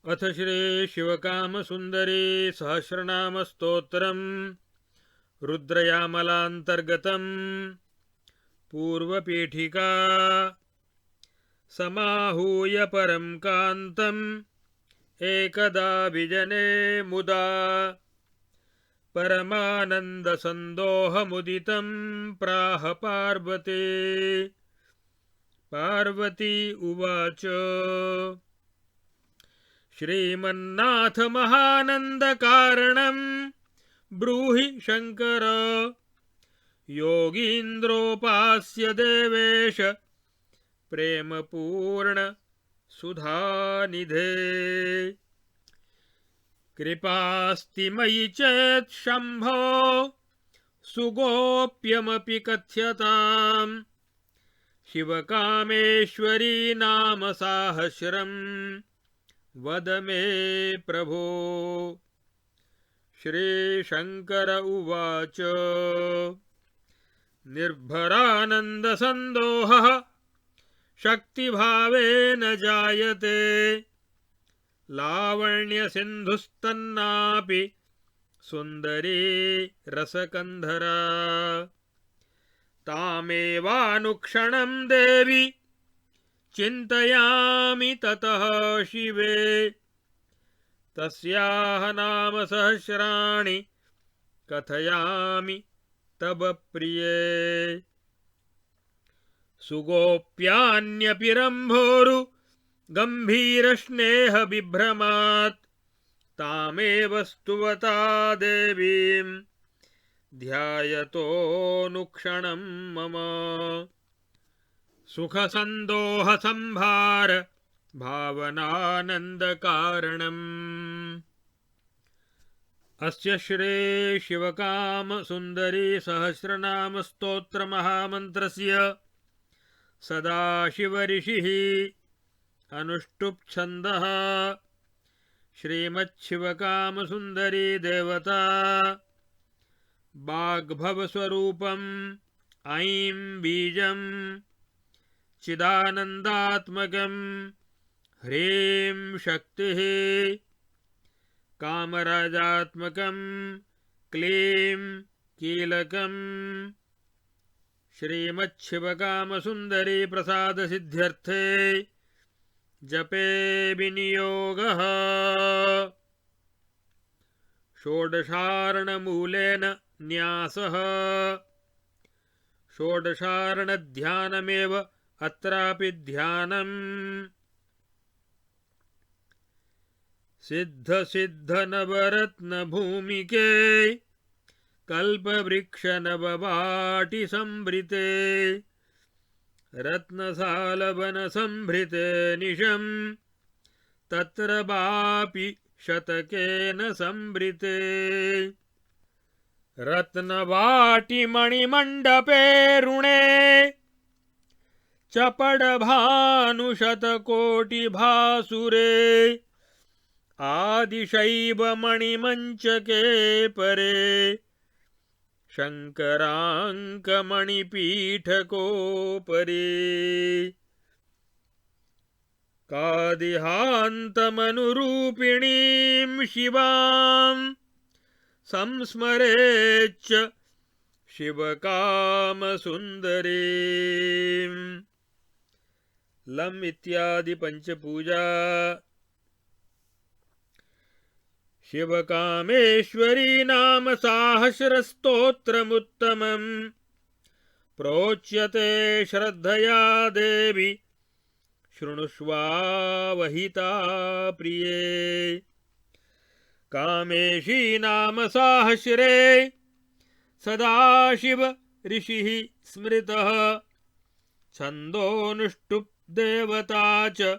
अथ श्री शिवकामसुन्दरी सहस्रनाम स्तोत्रम् रुद्रयामलान्तर्गतम् पूर्वपीठिका। समाहूय परं कान्तम् एकदा विजने मुदा परमानन्दसन्दोहमुदितं प्राह पार्वती। पार्वती उवाच श्रीमन्नाथ महानन्दकारणं ब्रूहि शङ्कर। योगीन्द्रोपास्य देवेश प्रेमपूर्ण सुधानिधे। कृपास्ति मयि चेत् शम्भो सुगोप्यमपि कथ्यताम्। शिवकामेश्वरी नाम साहस्रम् वद मे प्रभो। श्रीशङ्कर उवाच निर्भरानन्दसन्दोहः शक्तिभावेन जायते। लावण्यसिन्धुस्तन्नापि सुन्दरी रसकन्धरा। तामेवानुक्षणं देवि चिन्तयामि ततः शिवे। तस्याः नाम सहस्राणि कथयामि तव प्रिये। सुगोप्यान्यपि रम्भोरु गम्भीरस्नेहविभ्रमात्। तामेव स्तुवता देवीं ध्यायतोऽनुक्षणं मम। सुखसन्दोहसंभार भावनानन्दकारणम्। अस्य श्री शिवकामसुन्दरी सहस्रनाम स्तोत्र महामन्त्रस्य सदाशिवऋषिः अनुष्टुप् छन्दः। श्रीमच्छिवकामसुन्दरी देवता वाग्भवस्वरूपम् ऐं बीजम् चिदानन्दात्मकम् ह्रीं शक्तिः कामराजात्मकम् क्लीं कीलकम्। श्रीमच्छिवकामसुन्दरी प्रसादसिद्ध्यर्थे जपे विनियोगः। षोडशार्णमूलेन न्यासः। षोडशार्णध्यानमेव अत्रापि ध्यानम्। सिद्धसिद्धनवरत्नभूमिके कल्पवृक्षनववाटिसंभृते। रत्नसालवनसंभृते निशम् तत्र वापि शतकेन संभृते। रत्नवाटिमणिमण्डपे रुणे चपडभानुशतकोटिभासुरे। आदिशैवमणिमञ्चके परे शङ्कराङ्कमणिपीठकोपरि। कादिहान्तमनुरूपिणीं शिवां संस्मरेच्च शिवकामसुन्दरीम्। लम् इत्यादि पंचपूजा। शिवकामेश्वरी नाम साहस्रस्तोत्रमुत्तमम्। प्रोच्यते श्रद्धया देवी शृणुष्वावहिता प्रिये। कामेशी नाम साहस्रे सदाशिव ऋषिः स्मृतः। छन्दोऽनुष्टुप् देवता च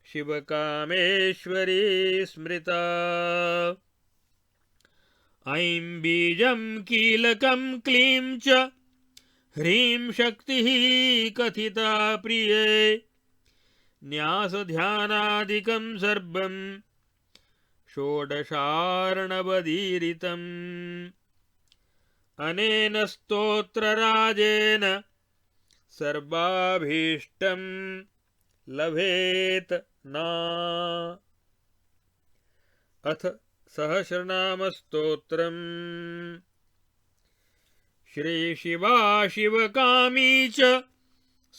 शिवकामेश्वरी स्मृता। ऐं बीजं कीलकं क्लीं च ह्रीं शक्तिः कथिता प्रिये। न्यासध्यानादिकं सर्वं षोडशार्णवदीरितम्। अनेन स्तोत्रराजेन सर्वाभीष्टं लभेत ना। अथ सहस्रनामस्तोत्रम्। श्रीशिवा शिवकामी च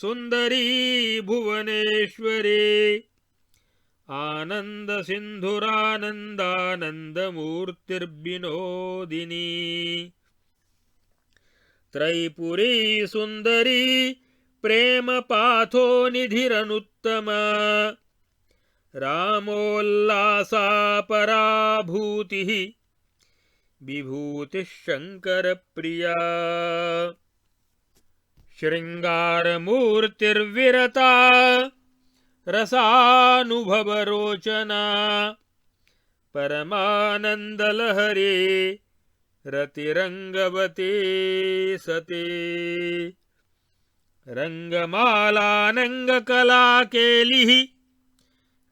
सुन्दरी भुवनेश्वरी आनन्दसिन्धुरानन्दानन्दमूर्तिर्विनोदिनी त्रैपुरी सुन्दरी प्रेमपाथोनिधिरनुत्तमा रामोल्लासा पराभूतिः विभूतिः शङ्करप्रिया शृङ्गारमूर्तिर्विरता रसानुभवरोचना परमानन्दलहरी रतिरङ्गवती सती रङ्गमालानङ्गकलाकेलिः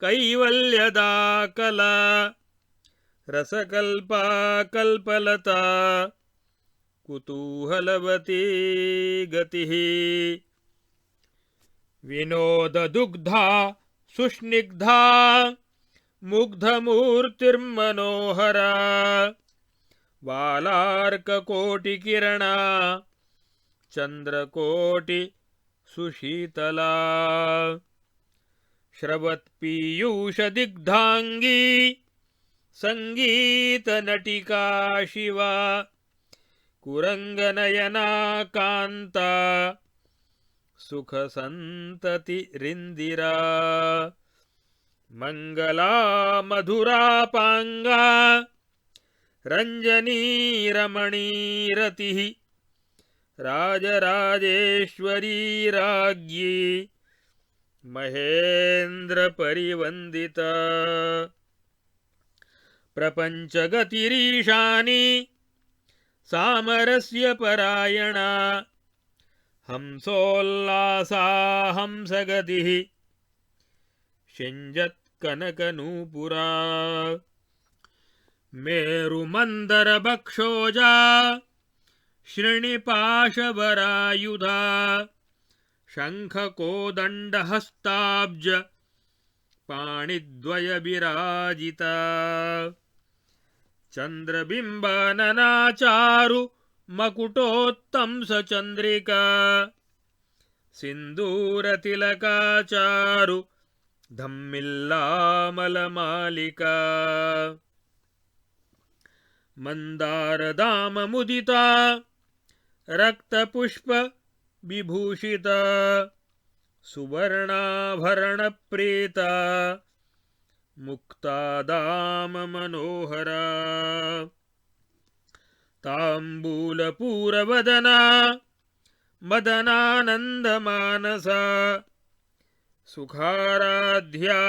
कैवल्यदा कला रसकल्पा कल्पलता कुतूहलवती गतिः विनोददुग्धा सुस्निग्धा मुग्धमूर्तिर्मनोहरा वालार्ककोटिकिरणा चन्द्रकोटिसुशीतला श्रवत्पीयूषदिग्धाङ्गी सङ्गीतनटिका शिवा कुरङ्गनयना कान्ता सुखसन्ततिरिन्दिरा मङ्गला मधुरापाङ्गा रञ्जनी रमणीरतिः राजराजेश्वरी राज्ञी महेन्द्रपरिवन्दिता प्रपञ्चगतिरीशानी सामरस्य परायणा हंसोल्लासा हंसगतिः शिञ्जत्कनकनूपुरा मेरुमन्दरभक्षोजा श्रीनिपाशवरायुधा शङ्खकोदण्डहस्ताब्ज पाणिद्वयविराजिता चन्द्रबिम्बाननाचारु मकुटोत्तंसचन्द्रिका सिन्दूरतिलकाचारु धम्मिल्लामलमालिका मन्दारदाममुदिता रक्तपुष्पविभूषिता सुवर्णाभरणप्रीता मुक्तादाममनोहरा ताम्बूलपूरवदना मदनानन्दमानसा सुखाराध्या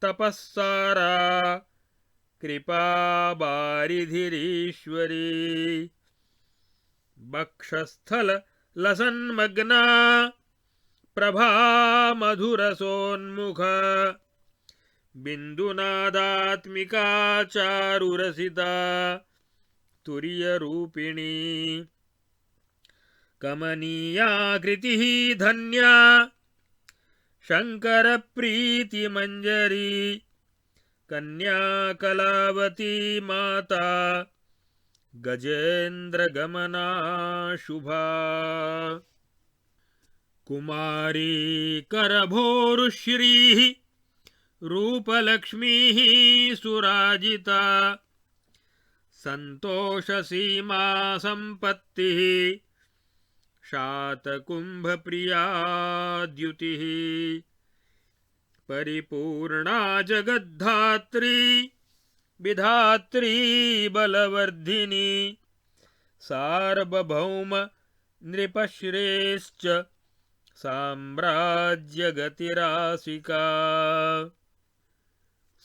तपःसारा कृपाबारिधिरीश्वरी वक्षस्थलसन्मग्ना प्रभा मधुरसोन्मुखा बिन्दुनादात्मिका चारुरसिता तुर्यरूपिणी कमनीयाकृतिः धन्या शङ्करप्रीतिमञ्जरी कन्या कलावती माता गजेन्द्रगमना शुभा कुमारी करभोरुश्रीः रूपलक्ष्मीः सुराजिता सन्तोषसीमा सम्पत्तिः शातकुम्भप्रिया द्युतिः परिपूर्णा जगद्धात्री विधात्री बलवर्धिनी सार्वभौम नृपश्रेश्च साम्राज्यगतिरासिका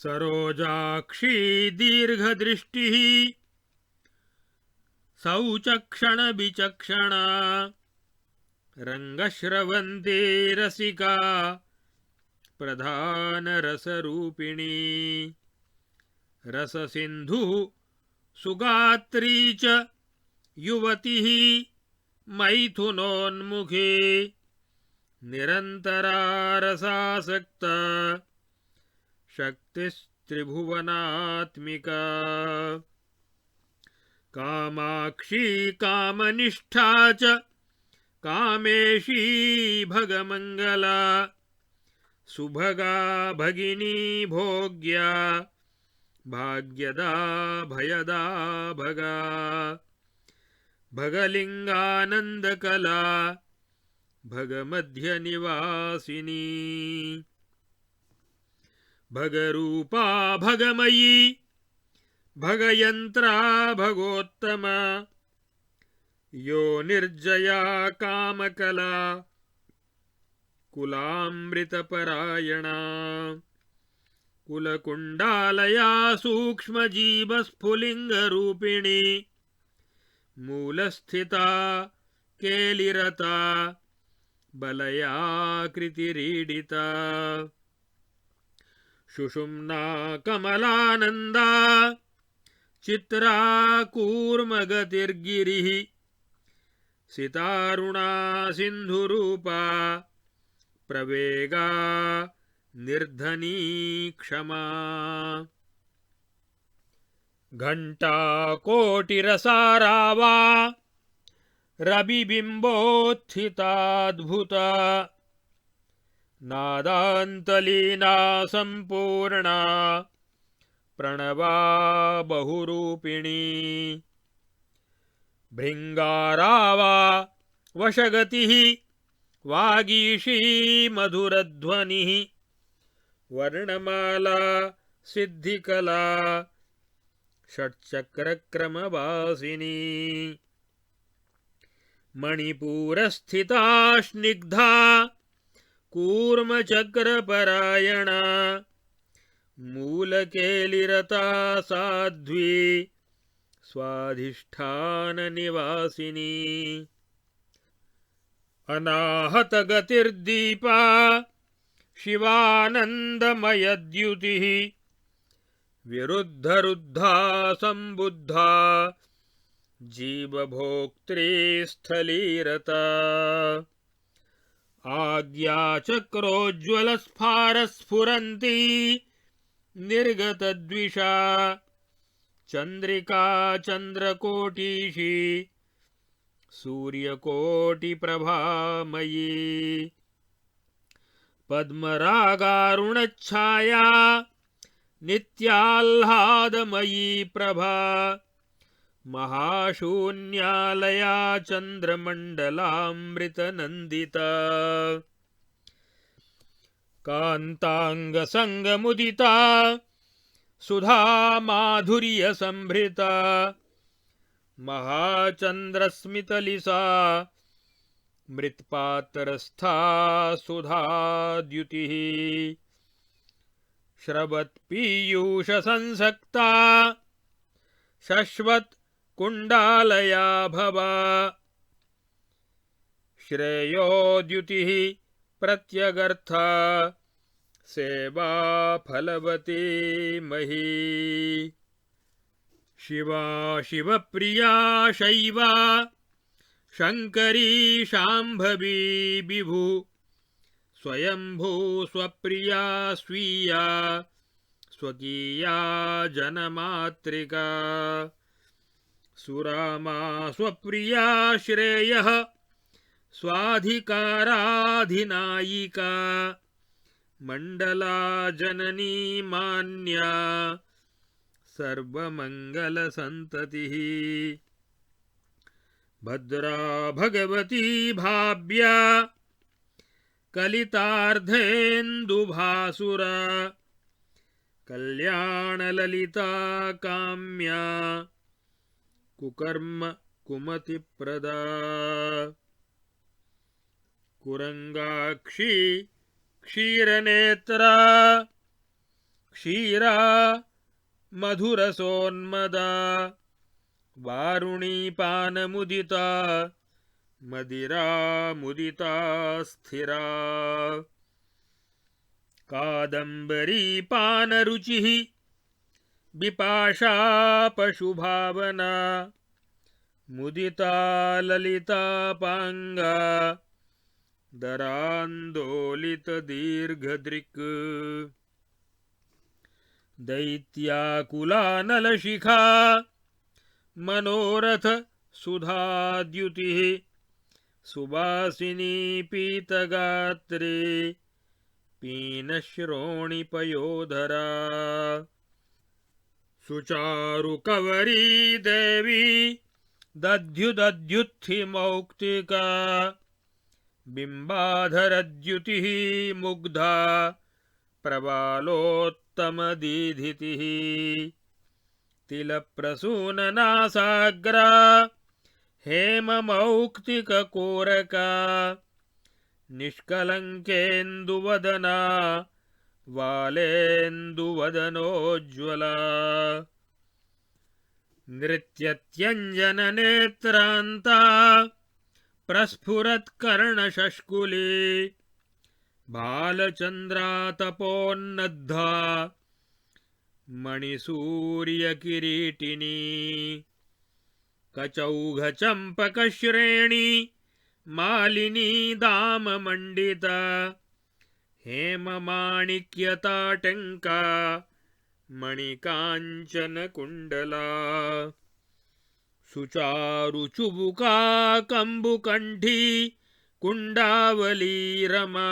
सरोजाक्षी दीर्घदृष्टिः सौचक्षणविचक्षणा रङ्गश्रवन्ती रसिका प्रधानरसरूपिणी रससिन्धुः सुगात्री च युवतिः मैथुनोन्मुखी निरन्तरा रसासक्ता शक्तिस्तु त्रिभुवनात्मिका कामाक्षी कामनिष्ठा च कामेशी भगमंगला सुभगा भगिनी भोग्या भाग्यदा भयदा भगा भगलिंगानंदकला भगमध्यनिवासिनी भगरूपा भगमयी भगयंत्रा भगोत्तमा यो निर्जया कामकला कुलामृतपरायणा कुलकुंडालया सूक्ष्मजीवस्फुलिंगरूपिणी मूलस्थिता केलिरता बलयाकृतिरीडिता सुषुम्ना कमलानंदा चित्रा कूर्मगतिर्गिरिः सितारुणा सिंधुरूपा प्रवेगा निर्धनी क्षमा घंटा कोटिरसारावा रविबिंबोत्थिताद्भुता नादान्तलीना संपूर्णा प्रणवा बहुरूपिणी भृंगारावा वशगतिः वागीशी मधुरध्वनिः वर्णमाला सिद्धिकला षट्चक्रक्रमवासिनी मणिपूरस्थिता स्निग्धा कूर्मचक्रपरायणा मूलकेलिरता साध्वी स्वाधिष्ठाननिवासिनी अनाहतगतिर्दीपा शिवानन्दमयद्युतिः विरुद्धरुद्धा सम्बुद्धा जीवभोक्त्री स्थलीरता आज्ञाचक्रोज्ज्वलस्फारस्फुरन्ती निर्गतद्विषा चन्द्रिका चन्द्रकोटीशी सूर्यकोटिप्रभामयी पद्मरागारुणच्छाया नित्याह्लादमयी प्रभा महाशून्यालया चन्द्रमण्डलामृतनन्दिता कान्ताङ्गसङ्गमुदिता सुधा माधुर्यसंभृता महाचन्द्रस्मितलिसा मृत्पात्रस्था सुधाद्युतिः श्रवत्पीयूषसंसक्ता शश्वत्कुण्डालया भवा श्रेयोद्युतिः प्रत्यगर्था सेवा फलवती मही शिवा शिवप्रिया शैवा शङ्करी शाम्भवी विभु स्वयंभू स्वप्रिया स्वीया स्वकीया जनमात्रिका सुरामा स्वप्रिया श्रेयः स्वाधिकाराधिनायिका मंडला जननी मान्या सर्वमंगलसंततिः भद्रा भगवती भाव्या कलितार्धेन्दुभासुरा कल्याणललिता काम्या कुकर्म कुमतिप्रदा कुरंगाक्षी क्षीरनेत्रा क्षीरा मधुरसोन्मदा वारुणी पानमुदिता मदिरा मुदिता स्थिरा कादम्बरी पानरुचिः बिपाशा पशुभावना मुदिता ललिता पांगा दरान्दोलित दीर्घदृक् दैत्याकुलानलशिखा मनोरथ सुधाद्युतिः सुवासिनी पीतगात्रे पीनश्रोणिपयोधरा सुचारुकवरी देवी दध्युदध्युत्थिमौक्तिका बिम्बाधरद्युतिः मुग्धा प्रबालोत्तमदीधितिः तिलप्रसूननासाग्रा हेममौक्तिककोरका निष्कलङ्केन्दुवदना वालेन्दुवदनोज्ज्वला नृत्यत्यञ्जननेत्रान्ता प्रस्फुरत्कर्णशष्कुली भालचन्द्रातपोन्नद्धा मणिसूर्यकिरीटिनी कचौघचम्पकश्रेणी मालिनी दाममण्डिता हेममाणिक्यताटङ्का मणिकाञ्चनकुण्डला सुचारुचुबुका कम्बुकण्ठी कुण्डावली रमा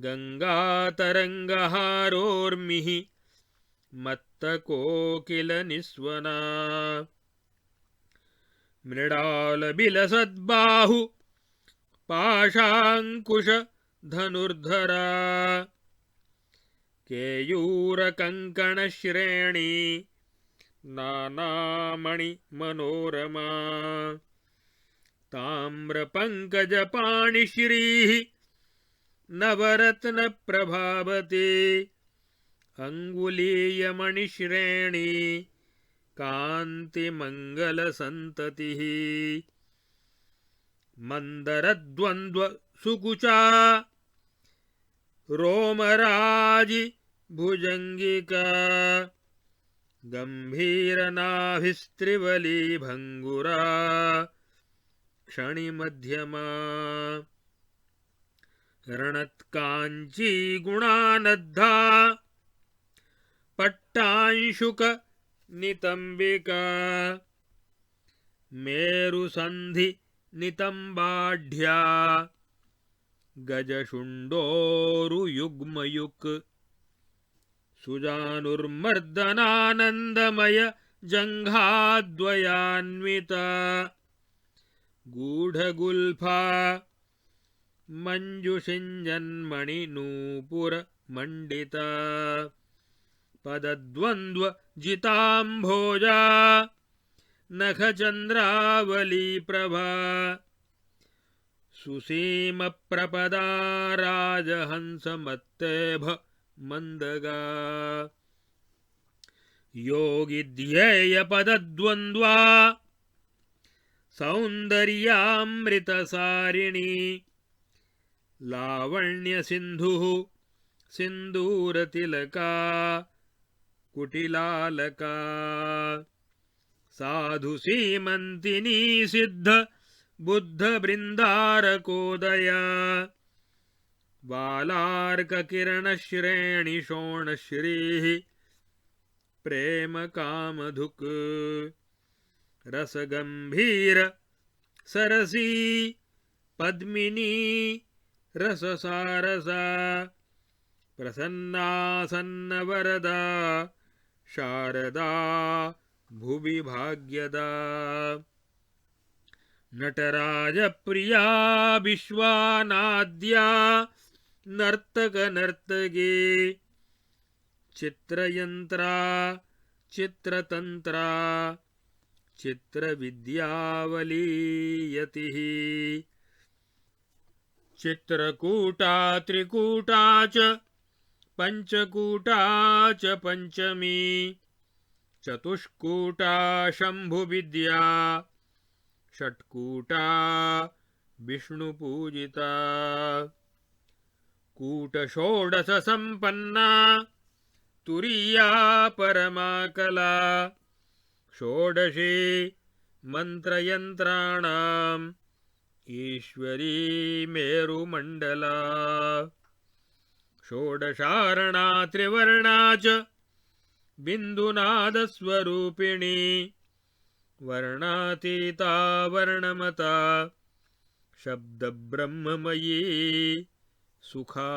गङ्गातरङ्गहारोर्मिः मत्तकोकिलनिस्वना मृडालबिलसद्बाहु पाशाङ्कुशधनुर्धरा केयूरकङ्कणश्रेणी नानामणिमनोरमा ताम्रपङ्कजपाणिश्रीः नवरत्नप्रभावती अङ्गुलीयमणिश्रेणी कान्तिमङ्गलसन्ततिः मन्दरद्वन्द्वसुकुचा रोमराजि भुजङ्गिका गम्भीरनाभिस्त्रिवली भङ्गुरा क्षणिमध्यमा रणत्काञ्ची गुणानद्धा पट्टांशुक नितम्बिका मेरुसन्धि नितम्बाढ्या गजशुण्डोरुयुग्मयुक् सुजानुर्मर्दनानन्दमय जङ्घाद्वयान्विता गूढगुल्फा मञ्जुषिञ्जन्मणिनूपुरमण्डिता पदद्वन्द्वजिताम्भोजा नखचन्द्रावलीप्रभा सुसीमप्रपदा राजहंसमत्तेभ मन्दगा योगिध्येयपदद्वन्द्वा सौन्दर्यामृतसारिणी लावण्यसिन्धुः सिन्दूरतिलका कुटिलालका साधुसीमन्तिनी सिद्ध बुद्धबृन्दारकोदया बालार्ककिरणश्रेणिशोणश्रीः प्रेमकामधुक् रसगम्भीर सरसी पद्मिनी रससारसा प्रसन्नासन्नवरदा शारदा भुवि भाग्यदा नटराजप्रिया विश्वानाद्या नर्तकनर्तकी चित्रयन्त्रा चित्रतन्त्रा चित्रविद्यावलीयतिः चित्रकूटा त्रिकूटा च पञ्चकूटा च पञ्चमी चतुष्कूटा शम्भुविद्या षट्कूटा विष्णुपूजिता कूटषोडशसम्पन्ना तुरीया परमाकला षोडशी मन्त्रयन्त्राणाम् ईश्वरी मेरुमण्डला षोडशार्णा त्रिवर्णा च बिन्दुनादस्वरूपिणी वर्णातीता वर्णमता शब्दब्रह्ममयी सुखा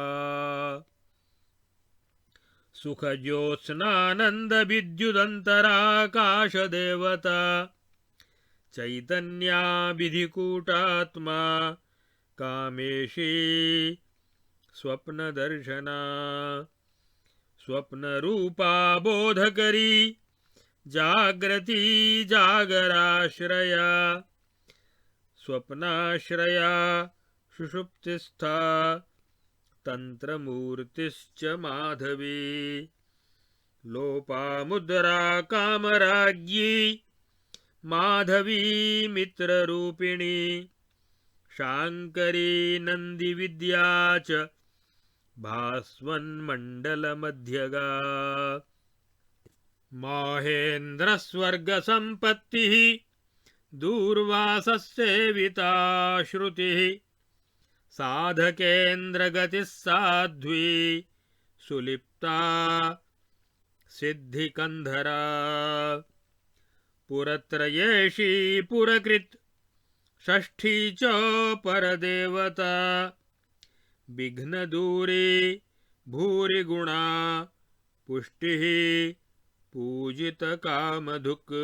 सुखज्योत्स्नानन्दविद्युदन्तराकाशदेवता चैतन्याभिधिकूटात्मा कामेशी स्वप्नदर्शना स्वप्नरूपा बोधकरी जाग्रती जागराश्रया स्वप्नाश्रया सुषुप्तिस्था तन्त्रमूर्तिश्च माधवी लोपामुद्रा कामराज्ञी माधवी मित्ररूपिणी शाङ्करी नन्दिविद्या च भास्वन्मण्डलमध्यगा माहेन्द्रस्वर्गसम्पत्तिः दूर्वाससेविता श्रुतिः साधकेन्द्रगतिः साध्वी सुलिप्ता सिद्धिकन्धरा पुरत्रयेशी पुरकृत् षष्ठी च परदेवता विघ्नदूरी भूरिगुणा पुष्टिः पूजितकामधुक्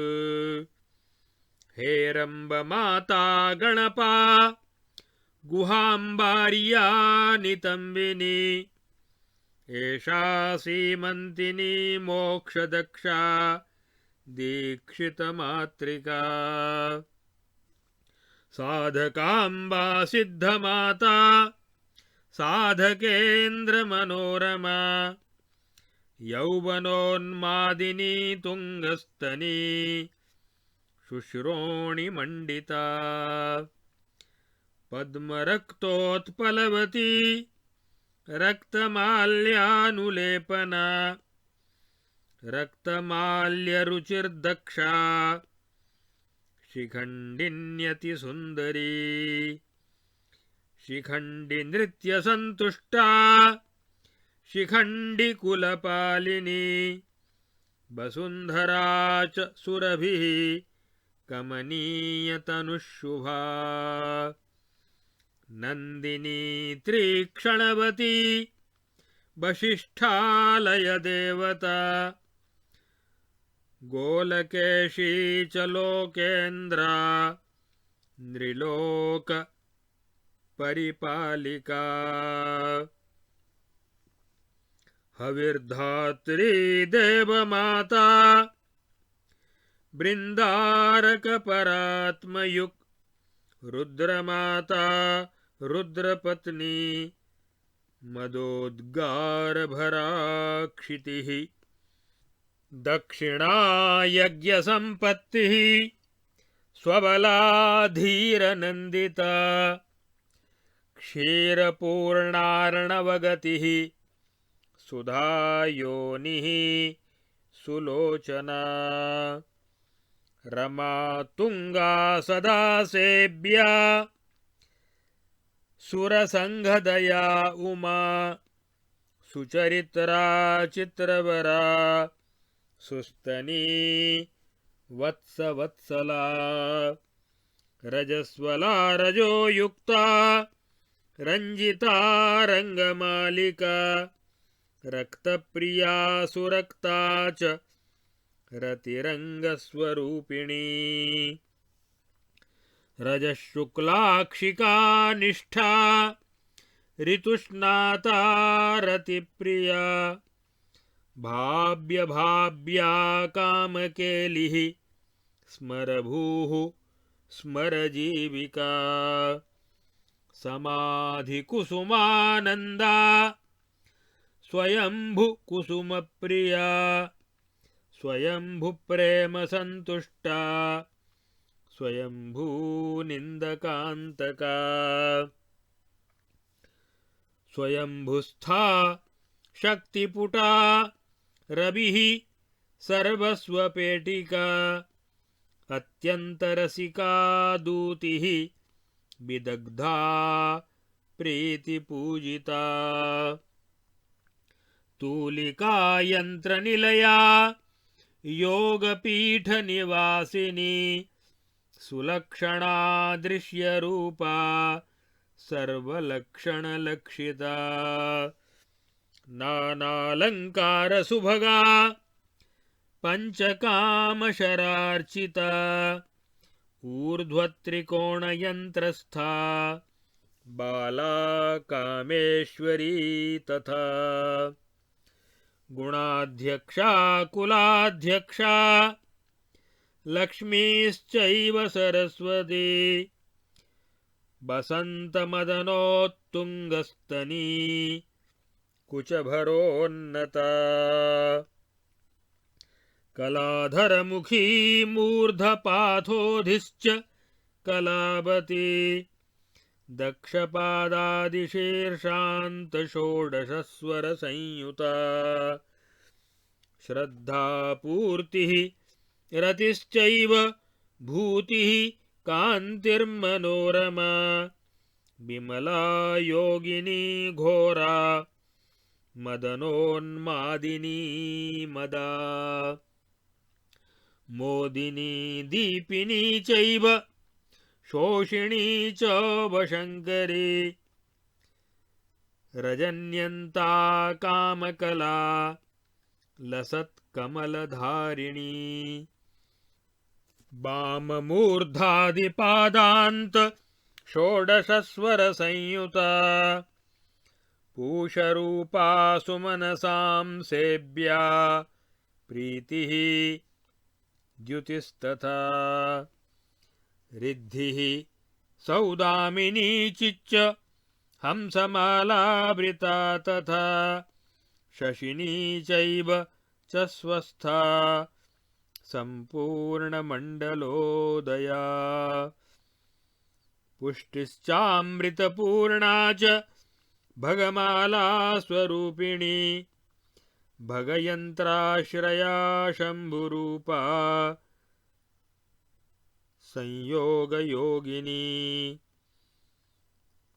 हेरम्बमाता गणपा गुहाम्बार्या नितम्बिनी एषा सीमन्तिनी मोक्षदक्षा दीक्षितमातृका साधकाम्बा सिद्धमाता साधकेन्द्रमनोरमा यौवनोन्मादिनी तुङ्गस्तनी शुश्रोणिमण्डिता पद्मरक्तोत्पलवती रक्तमाल्यानुलेपना रक्तमाल्यरुचिर्दक्षा शिखण्डिन्यतिसुन्दरी शिखण्डिनृत्यसन्तुष्टा शिखण्डिकुलपालिनी वसुन्धरा च सुरभिः कमनीयतनुःशुभा नन्दिनी त्रीक्षणवती वसिष्ठालयदेवता गोलकेशी च लोकेन्द्रा नृलोकपरिपालिका हविर्धात्री देवमाता बृन्दारकपरात्मयुक् रुद्रमाता रुद्रपत्नी मदोद्गारभराक्षितिः दक्षिणा यज्ञसम्पत्तिः स्वबलाधीरनन्दिता क्षीरपूर्णार्णवगतिः सुधायोनिः सुलोचना रमा तुंगा सदा सेव्या सुरसंघदया उमा सुचरित्रा चित्रवरा सुस्तनी वत्सवत्सला रजस्वला रजोयुक्ता रंजिता रंगमालिका रक्तप्रिया सुरक्ता च रतिरंगस्वरूपिणी रजशुक्लाक्षिका निष्ठा ऋतुष्णाता रतिप्रिया भाव्य भाव्या कामकेलिः स्मरभूः स्मरजीविका समाधिकुसुमानन्दा स्वयंभुकुसुमप्रिया स्वयंभुप्रेमसन्तुष्टा स्वयंभूनिन्दकान्तका स्वयंभुस्था शक्तिपुटा रविः सर्वस्वपेटिका अत्यन्तरसिका दूतिः विदग्धा प्रीतिपूजिता। तूलिका यंत्रनिलया योगपीठनिवासिनी सुलक्षणा दृश्यरूपा सर्वलक्षणलक्षिता नानालङ्कारसुभगा पञ्चकामशरार्चिता ऊर्ध्वत्रिकोणयन्त्रस्था बाला कामेश्वरी तथा गुणाध्यक्षा कुलाध्यक्षा लक्ष्मीश्चैव सरस्वती बसन्तमदनोत्तुङ्गस्तनी कुचभरोन्नता कलाधरमुखी मूर्धपाथोधिश्च कलावती दक्षपादादिशीर्षान्तषोडशस्वरसंयुता श्रद्धापूर्तिः रतिश्चैव भूतिः कान्तिर्मनोरमा विमला योगिनी घोरा मदनोन्मादिनी मदा मोदिनी दीपिनी चैव शोषिणी च वशङ्करी रजन्यन्ता कामकला लसत्कमलधारिणी वाममूर्धादिपादान्त षोडशस्वरसंयुता पूषरूपा सुमनसां सेव्या प्रीतिः द्युतिस्तथा रिद्धिः सौदामिनी चिच्च हंसमालावृता तथा शशिनी चैव च स्वस्था सम्पूर्णमण्डलोदया पुष्टिश्चामृतपूर्णा च भगमाला स्वरूपिणी भगयन्त्राश्रया शम्भुरूपा संयोगयोगिनी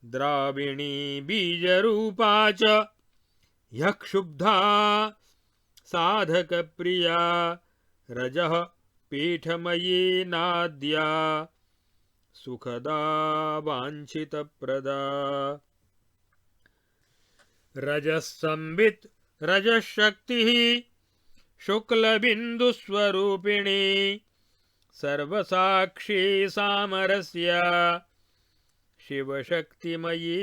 द्राविणी बीजरूपा च ह्यक्षुब्धा साधकप्रिया रजः पीठमयी नाद्या सुखदा वाञ्छितप्रदा रजः संवित् रजः शक्तिः शुक्लबिन्दुस्वरूपिणी सर्वसाक्षी सामरस्या शिवशक्तिमयी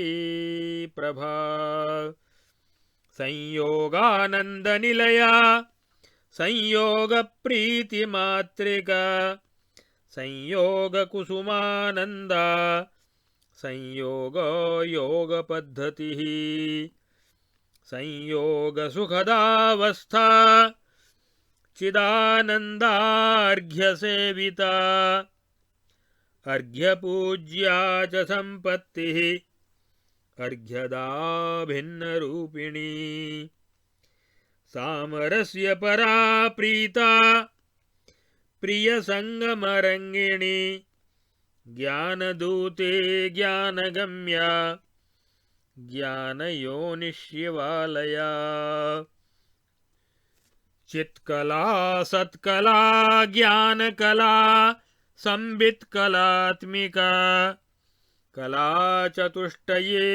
प्रभा संयोगानन्दनिलया संयोगप्रीतिमातृका संयोगकुसुमानन्दा संयोगयोगपद्धतिः संयोगसुखदावस्था चिदानन्दार्घ्यसेविता अर्घ्यपूज्या च सम्पत्तिः अर्घ्यदा भिन्नरूपिणी सामरस्य परा प्रीता प्रियसङ्गमरङ्गिणी ज्ञानदूते ज्ञानगम्या ज्ञानयोनिशिवालया चित्कला सत्कला ज्ञानकला संवित्कलात्मिका कला चतुष्टये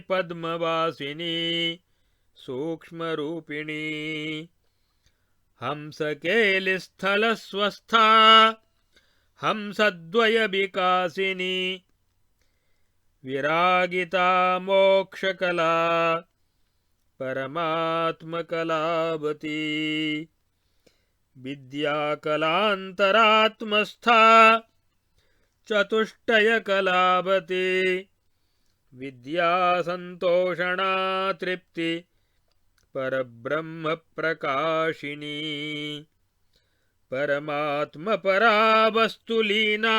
पद्मवासिनी सूक्ष्मरूपिणी हंसकेलिस्थलस्वस्था हंसद्वयविकासिनी विरागिता मोक्षकला परमात्मकलावती विद्याकलान्तरात्मस्था चतुष्टयकलावती विद्यासन्तोषणा तृप्ति परब्रह्मप्रकाशिनी परमात्मपरा वस्तुलीना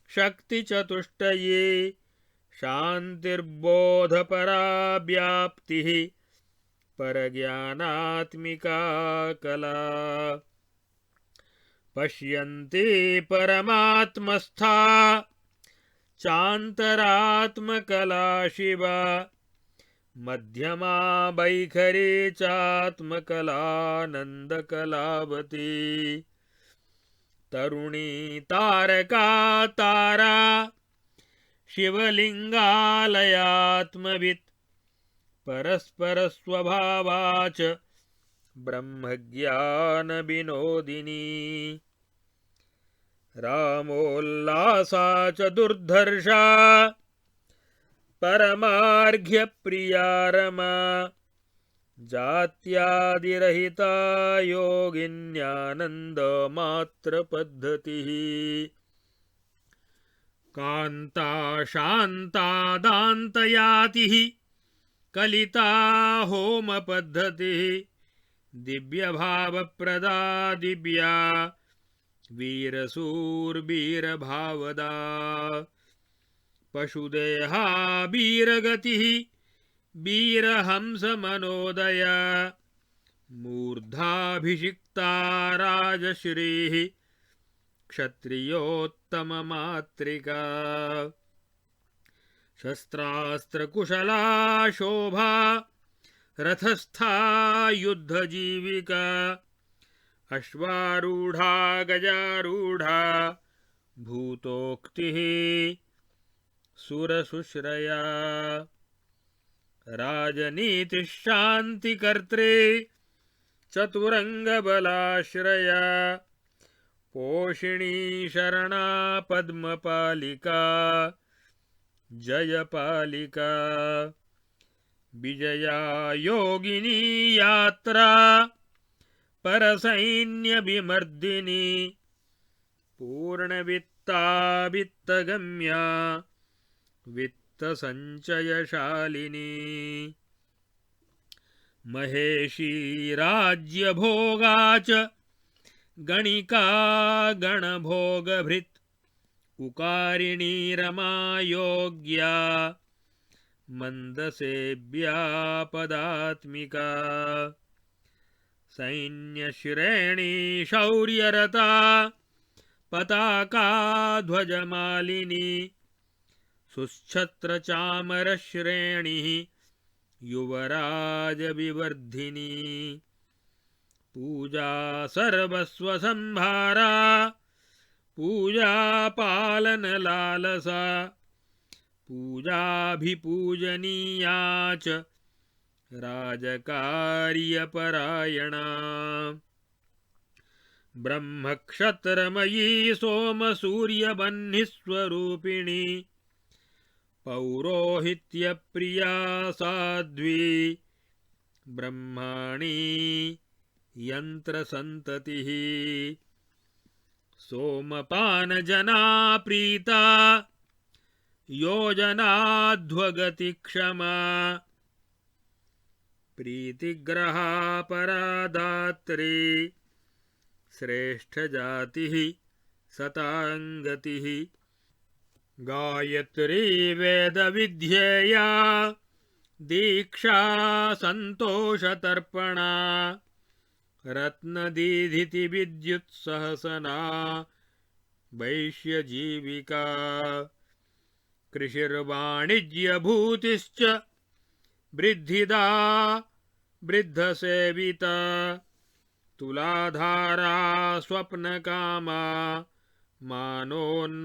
शक्तिचतुष्टये शान्तिर्बोधपरा व्याप्तिः परज्ञानात्मिका कला पश्यन्ति परमात्मस्था चान्तरात्मकला शिवा मध्यमा वैखरी चात्मकलानन्दकलावती तरुणी तारका तारा शिवलिङ्गालयात्मवित् परस्परस्वभावा च ब्रह्मज्ञानविनोदिनी रामोल्लासा च दुर्धर्षा परमार्घ्यप्रिया रमा जात्यादिरहिता योगिन्यानन्दमात्रपद्धतिः कान्ता शान्ता दान्तयातिः कलिता होमपद्धतिः दिव्यभावप्रदा दिव्या वीरसूर्वीरभावदा पशुदेहा वीरगतिः वीरहंसमनोदया मूर्धाभिषिक्ता राजश्रीः क्षत्रियोत्तममातृका शस्त्रास्त्रकुशला शोभा रथस्था युद्धजीविका अश्वारूढ़ा गजारूढ़ा भूतोक्तिः सुरसुश्रया राजनीतिशान्तिकर्त्री चतुरंगबलाश्रया पोषिणी शरणा पद्मपालिका जयपालिका विजया योगिनी यात्रा परसैन्यविमर्दिनी पूर्णवित्ता वित्तगम्या वित्तसञ्चयशालिनी महेशी राज्यभोगा च गणिका गणभोगभृत् उकारिणी रमा योग्या मन्दसेव्या पदात्मिका सैन्यश्रेणी शौर्यरता पताका ध्वजमालिनी सुच्छत्रचामरश्रेणिः युवराजविवर्धिनी पूजा सर्वस्वसंभारा पूजा पालनलालसा पूजाभिपूजनीया च राजकार्यपरायणा ब्रह्मक्षत्रमयी सोमसूर्यवह्निस्वरूपिणी पौरोहित्यप्रिया साध्वी ब्रह्माणी यन्त्रसन्ततिः सोमपानजना प्रीता योजनाध्वगतिक्षमा प्रीतिग्रहा परादात्री श्रेष्ठजातिः सताङ्गतिः गायत्री वेदविध्येया दीक्षा सन्तोषतर्पणा रत्नदीधितिविद्युत्सहसना वैश्यजीविका कृषिर्वाणिज्यभूतिश्च वृद्धिदा वृद्धसेविता तुलाधारा स्वप्नकामा मानोन्मानपरायणा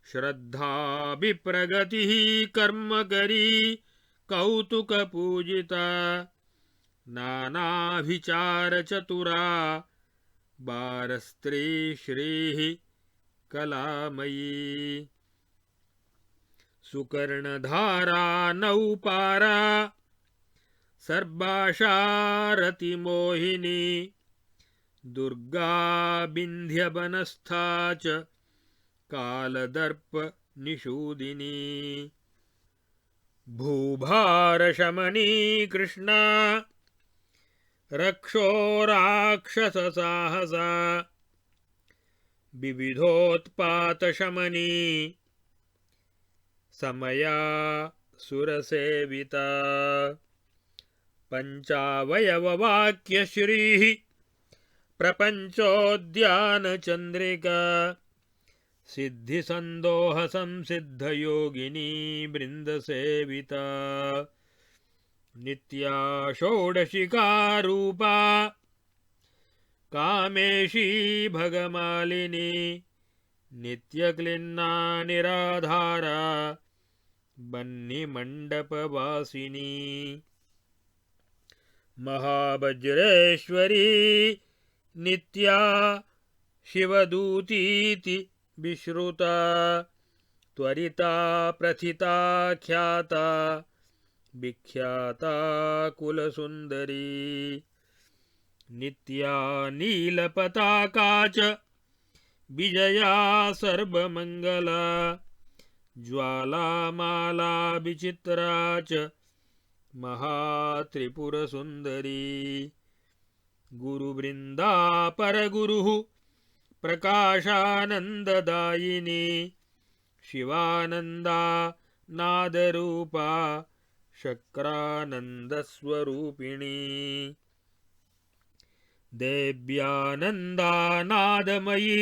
श्रद्धा विप्रगतिः कर्मकरी कौतुकपूजिता नानाभिचारचतुरा बारस्त्री श्रीः कलामयी सुकर्णधारा नौपारा सर्वाशारतिमोहिनी दुर्गा विन्ध्यवनस्था च कालदर्पनिषूदिनी भूभारशमनी कृष्णा रक्षो राक्षससाहसा विविधोत्पातशमनी समया सुरसेविता पञ्चावयववाक्यश्रीः प्रपञ्चोद्यानचन्द्रिका सिद्धिसन्दोह संसिद्धयोगिनी वृन्दसेविता नित्या षोडशिका रूपा कामेशी भगमालिनी नित्यक्लिन्ना निराधारा बन्निमण्डपवासिनी महावज्रेश्वरी नित्या शिवदूतीति विश्रुता त्वरिता प्रथिता ख्याता विख्याता कुलसुन्दरी नित्या नीलपताका च विजया सर्वमङ्गला ज्वालामाला विचित्रा च महात्रिपुरसुन्दरी गुरुवृन्दा परगुरुः प्रकाशानन्ददायिनी शिवानन्दा नादरूपा शक्रानन्दस्वरूपिणी देव्यानन्दा नादमयी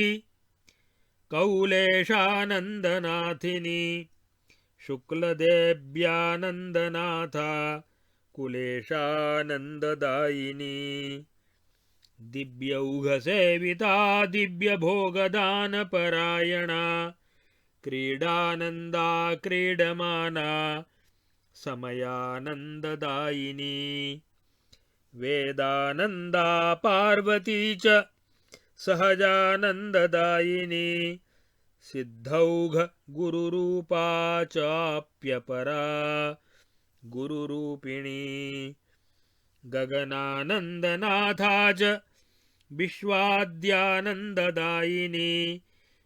कौलेशानन्दनाथिनी शुक्लदेव्यानन्दनाथा कुलेशानन्ददायिनी दिव्यौघसेविता दिव्यभोगदानपरायणा क्रीडानन्दा क्रीडमाना समयानन्ददायिनी वेदानन्दा पार्वती च सहजानन्ददायिनी सिद्धौघ गुरुरूपा चाप्यपरा गुरुरूपिणी गगनानन्दनाथा च विश्वाद्यानन्ददायिनी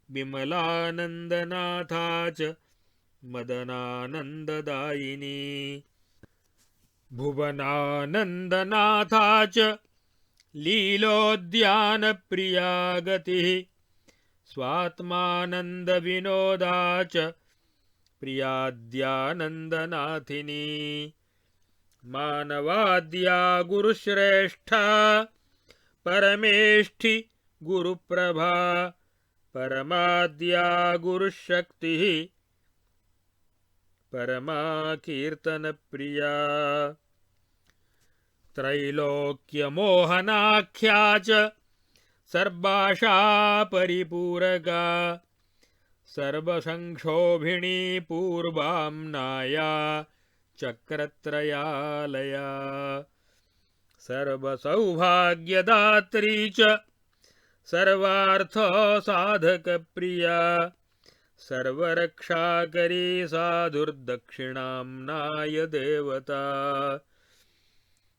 विमलानन्दनाथा च मदनानन्ददायिनी भुवनानन्दनाथा च लीलोद्यानप्रिया गतिः स्वात्मानन्दविनोदा च प्रियाद्यानन्दनाथिनी मानवाद्या गुरुश्रेष्ठा परमेष्ठि गुरुप्रभा परमाद्या गुरुशक्तिः परमा कीर्तनप्रिया त्रैलोक्यमोहनाख्या च सर्वाशा परिपूरका सर्वसंक्षोभिणी पूर्वाम्नाया चक्रत्रयालया सर्वसौभाग्यदात्री च सर्वार्थसाधकप्रिया सर्वरक्षाकरी साधुर्दक्षिणाम्नाय देवता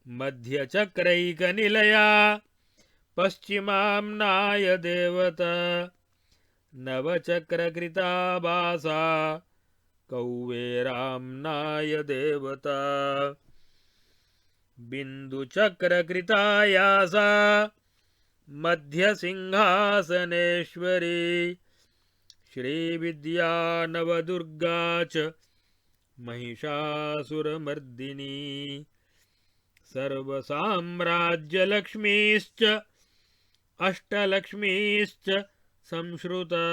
मध्यचक्रैकनिलया पश्चिमाम्नाय देवता नवचक्रकृता वासा कौवेराम्नाय देवता बिन्दुचक्रकृताया सा मध्यसिंहासनेश्वरी श्रीविद्या नवदुर्गा च महिषासुरमर्दिनी सर्वसाम्राज्यलक्ष्मीश्च अष्टलक्ष्मीश्च संश्रुता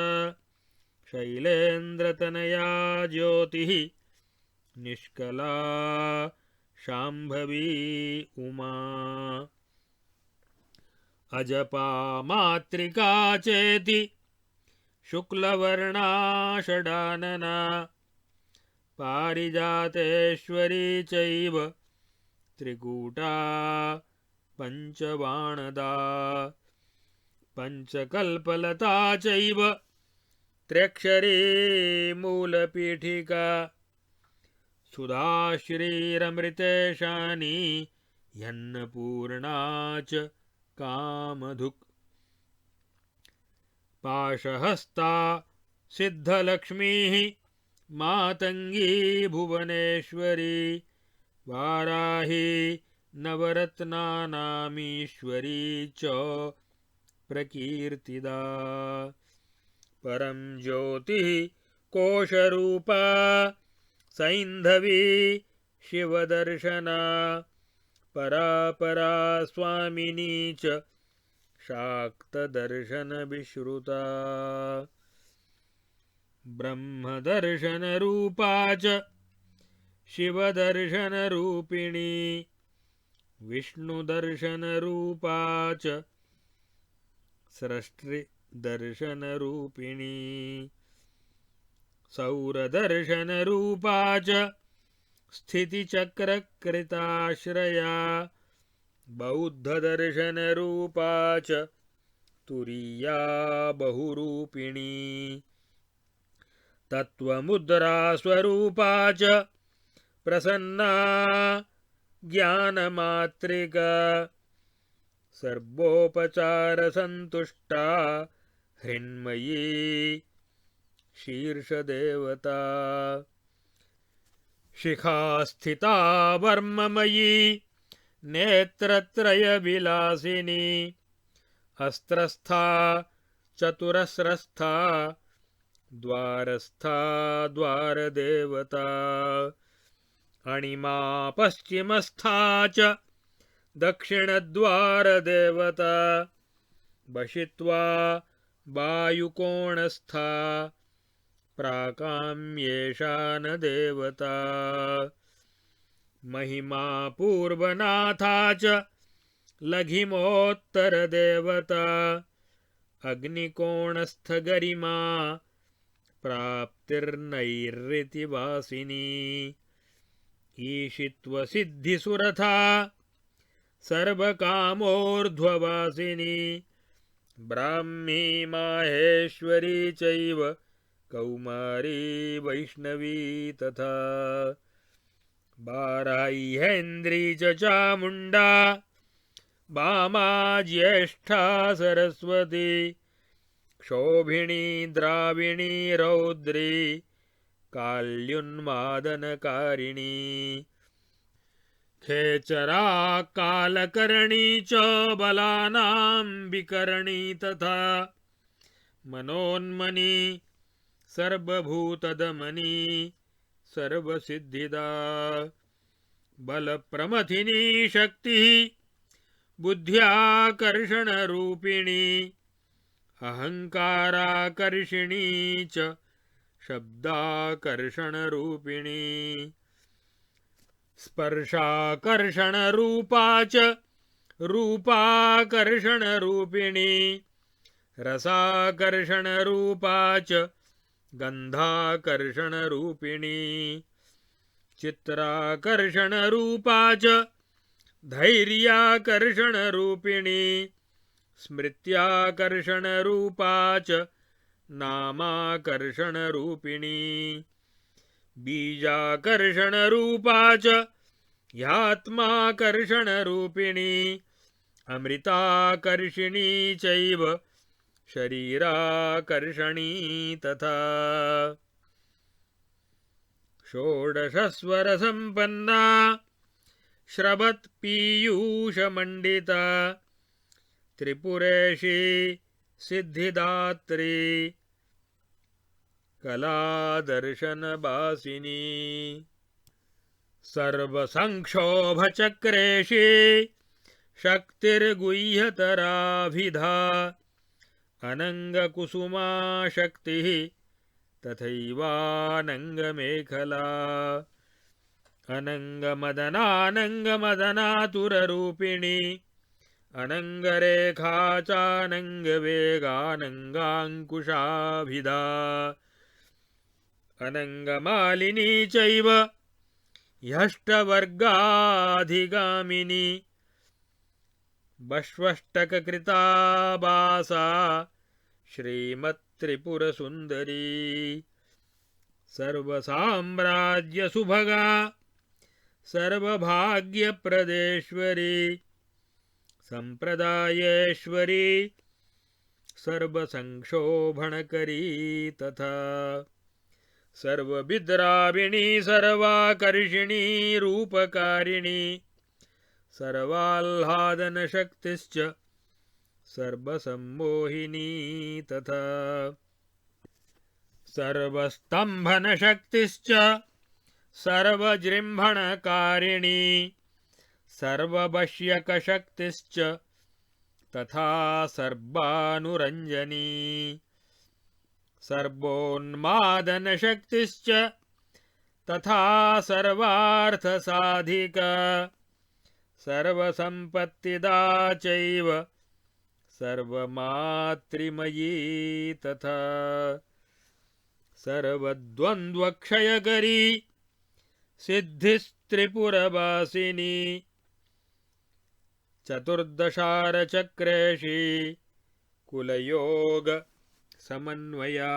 शैलेन्द्रतनया ज्योतिः निष्कला शाम्भवी उमा अजपा मातृका चेति शुक्लवर्णा षडानना पारिजातेश्वरी चैव त्रिकूटा पञ्चबाणदा पञ्चकल्पलता चैव त्र्यक्षरी मूलपीठिका सुधाश्रीरमृतेशानी यन्नपूर्णा च कामधुक् पाशहस्ता सिद्धलक्ष्मीः मातङ्गी भुवनेश्वरी वाराही नवरत्नानामीश्वरी च प्रकीर्तिदा परं ज्योतिः कोशरूपा सैन्धवी शिवदर्शना परापरा स्वामिनी च शाक्तदर्शनविश्रुता ब्रह्मदर्शनरूपा च शिवदर्शनरूपिणी विष्णुदर्शनरूपा च सृष्टिदर्शनरूपिणी सौरदर्शनरूपा च स्थितिचक्रकृताश्रया बौद्धदर्शनरूपा च तुरीया बहुरूपिणी तत्त्वमुद्रास्वरूपा च प्रसन्ना ज्ञानमात्रिका सर्वोपचारसन्तुष्टा हृन्मयी शीर्षदेवता शिखास्थिता वर्ममयी नेत्रत्रयविलासिनी अस्त्रस्था चतुरस्रस्था द्वारस्था द्वारदेवता अणिमा पश्चिमस्था च दक्षिणद्वारदेवता वशित्वा वायुकोणस्था प्राकाम्येशानदेवता महिमा पूर्वनाथा च लघिमोत्तरदेवता अग्निकोणस्थगरिमा प्राप्तिर्नैरृतिवासिनी ईशित्वसिद्धिसुरथा सर्वकामोर्ध्ववासिनी ब्राह्मी माहेश्वरी चैव कौमारी वैष्णवी तथा बाराह्येन्द्री च चामुण्डा वामा ज्येष्ठा सरस्वती क्षोभिणी द्राविणी रौद्री काल्युन्मादनकारिणी खेचरा कालकर्णी च बलानां विकर्णी तथा मनोन्मनी सर्वभूतदमनी सर्वसिद्धिदा बलप्रमथिनी शक्तिः बुद्ध्याकर्षणरूपिणी अहङ्काराकर्षिणी च शब्दाकर्षणरूपिणी स्पर्शाकर्षणरूपा च रूपाकर्षणरूपिणी रसाकर्षणरूपा च गन्धाकर्षणरूपिणी चित्राकर्षणरूपा च धैर्याकर्षणरूपिणी स्मृत्याकर्षणरूपा च नामाकर्षणरूपिणी बीजाकर्षणरूपा च ह्यात्माकर्षणरूपिणी अमृताकर्षिणी चैव शरीराकर्षणी तथा षोडशस्वरसम्पन्ना श्रवत्पीयूषमण्डिता त्रिपुरेशी सिद्धिदात्री कलादर्शनवासिनी सर्वसंक्षोभचक्रेशी शक्तिर्गुह्यतराभिधा अनङ्गकुसुमा शक्तिः तथैवानङ्गमेखला अनङ्गमदनानङ्गमदनातुररूपिणी अनङ्गरेखा चानङ्गवेगानङ्गाङ्कुशाभिधा अनङ्गमालिनी चैव ह्यष्टवर्गाधिगामिनी बष्वष्टककृता भासा श्रीमत्त्रिपुरसुन्दरी सर्वसाम्राज्यसुभगा सर्वभाग्यप्रदेश्वरी सम्प्रदायेश्वरी सर्वसंक्षोभणकरी तथा सर्वविद्राविणी सर्वाकर्षिणी रूपकारिणी सर्वाह्लादनशक्तिश्च सर्वसम्मोहिनी तथा सर्वस्तम्भनशक्तिश्च सर्वजृम्भणकारिणी सर्ववश्यकशक्तिश्च तथा सर्वानुरञ्जनी सर्वोन्मादनशक्तिश्च तथा सर्वार्थसाधिका सर्वसम्पत्तिदा चैव सर्वमातृमयी तथा सर्वद्वन्द्वक्षयकरी सिद्धिस्त्रिपुरवासिनी चतुर्दशारचक्रेशी कुलयोग समन्वया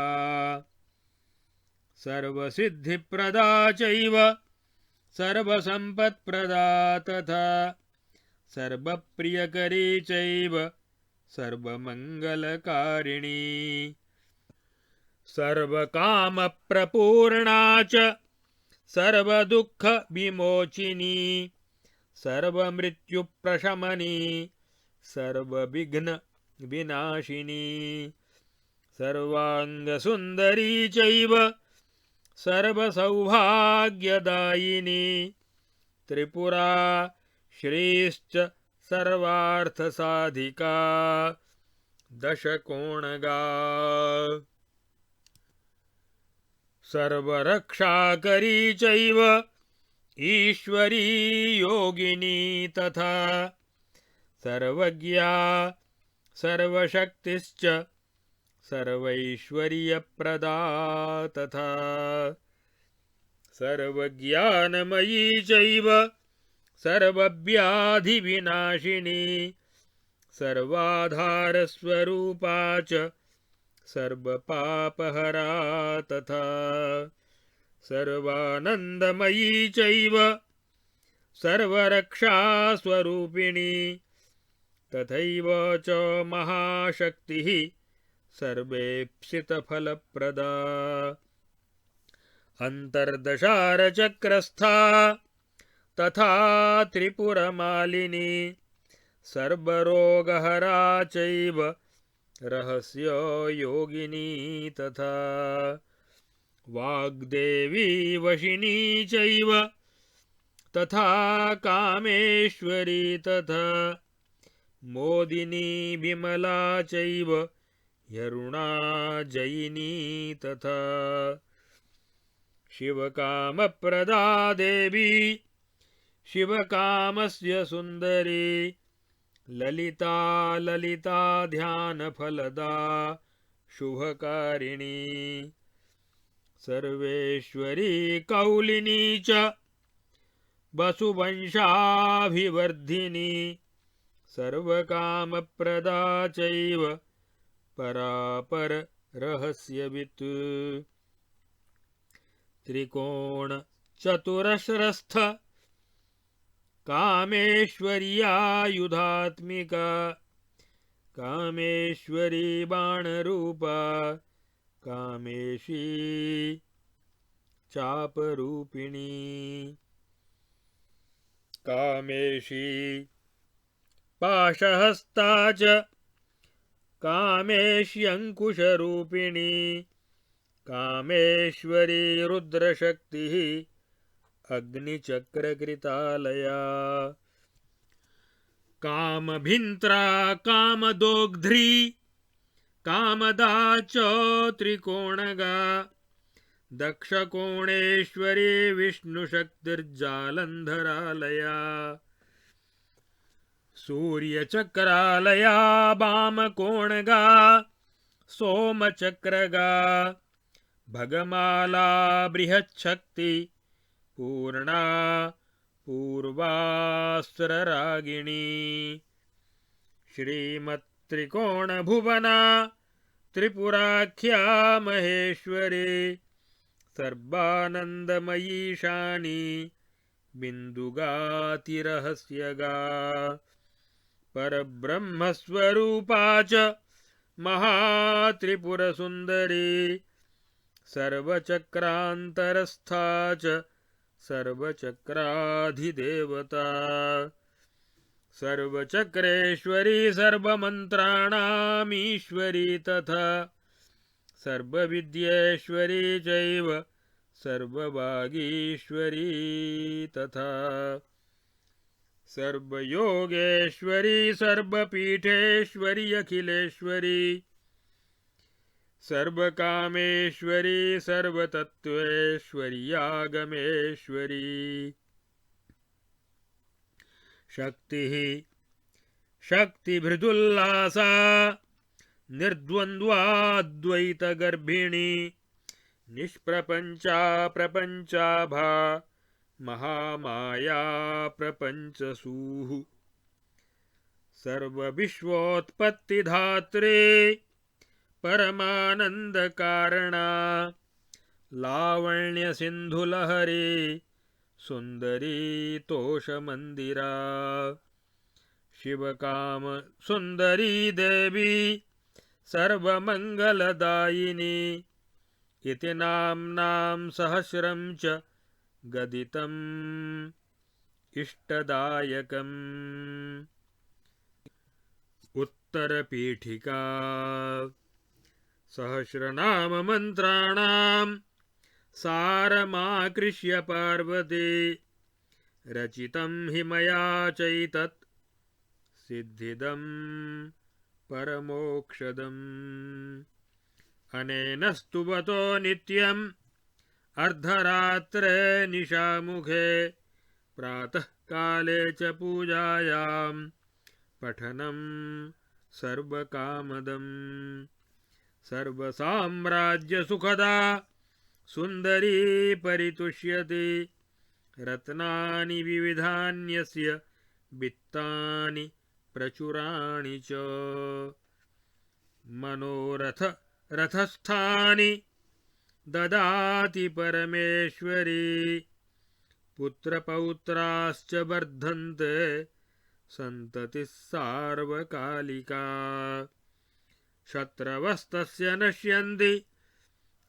सर्वसिद्धिप्रदा चैव सर्वसम्पत्प्रदा तथा सर्वप्रियकरी चैव सर्वमङ्गलकारिणी सर्वकामप्रपूर्णा च सर्वदुःखविमोचिनी सर्वमृत्युप्रशमनी सर्वविघ्नविनाशिनी सर्वाङ्गसुन्दरी चैव सर्वसौभाग्यदायिनी त्रिपुरा श्रीश्च सर्वार्थसाधिका दशकोणगा सर्वरक्षाकरी चैव ईश्वरी योगिनी तथा सर्वज्ञा सर्वशक्तिश्च सर्वैश्वर्यप्रदा तथा सर्वज्ञानमयी चैव सर्वव्याधिविनाशिनी सर्वाधारस्वरूपा च सर्वपापहरा तथा सर्वानन्दमयी चैव सर्वरक्षास्वरूपिणी तथैव च महाशक्तिः सर्वेप्सितफलप्रदा अन्तर्दशारचक्रस्था तथा त्रिपुरमालिनी सर्वरोगहरा चैव रहस्ययोगिनी तथा वाग्देवी वशिनी चैव तथा कामेश्वरी तथा मोदिनी विमला चैव यरुणा जयिनी तथा शिवकामप्रदा देवी शिवकामस्य सुन्दरी ललिता ललिता ध्यानफलदा शुभकारिणी सर्वेश्वरी कौलिनी च वसुवंशाभिवर्धिनी सर्वकामप्रदा चैव परापर रहस्यवित् त्रिकोण चतुरस्रस्थ कामेश्वर्यायुधात्मिका कामेश्वरी बाणरूपा कामेशी चापरूपिणी कामेशी पाशहस्ता च कामेश्यङ्कुशरूपिणी कामेश्वरी रुद्रशक्तिः अग्निचक्रकृतालया कामभिन्त्रा कामदोग्ध्री कामदा च त्रिकोणगा दक्षकोणेश्वरी विष्णुशक्तिर्जालन्धरालया सूर्यचक्रालया वामकोणगा सोमचक्रगा भगमाला बृहच्छक्ति पूर्णा पूर्वास्त्ररागिणी श्रीमत्त्रिकोणभुवना त्रिपुराख्या महेश्वरी सर्वानन्दमयी शानी बिन्दुगातिरहस्यगा परब्रह्मस्वरूपा च महात्रिपुरसुन्दरी सर्वचक्रान्तरस्था च सर्वचक्राधिदेवता सर्वचक्रेश्वरी सर्वमन्त्राणामीश्वरी तथा सर्वविद्येश्वरी चैव सर्ववागीश्वरी तथा सर्वयोगेश्वरी सर्वपीठेश्वरी अखिलेश्वरी सर्वकामेश्वरी सर्वतत्त्वेश्वरी आगमेश्वरी शक्तिः शक्तिभृदुल्लासा निर्द्वन्द्वाद्वैतगर्भिणी निष्प्रपञ्चा प्रपञ्चाभा महामाया प्रपञ्चसूः सर्वविश्वोत्पत्तिधात्री परमानन्दकारणा लावण्यसिन्धुलहरी सुन्दरी तोषमन्दिरा शिवकाम सुन्दरी देवी सर्वमङ्गलदायिनी इति नाम्नां सहस्रं च गदितम् इष्टदायकम् उत्तरपीठिका सहस्रनाममन्त्राणां सारमाकृष्य पार्वती रचितं हि मया चैतत् सिद्धिदं परमोक्षदम् अनेन स्तुवतो नित्यम् अर्धरात्रे निशामुखे प्रातःकाले च पूजायां पठनं सर्वकामदम् सर्वसाम्राज्यसुखदा सुन्दरी परितुष्यति रत्नानि विविधान्यस्य वित्तानि प्रचुराणि च मनोरथ रथस्थानि ददाति परमेश्वरी पुत्रपौत्राश्च वर्धन्ते सन्ततिः सार्वकालिका शत्रवस्तस्य नश्यन्ति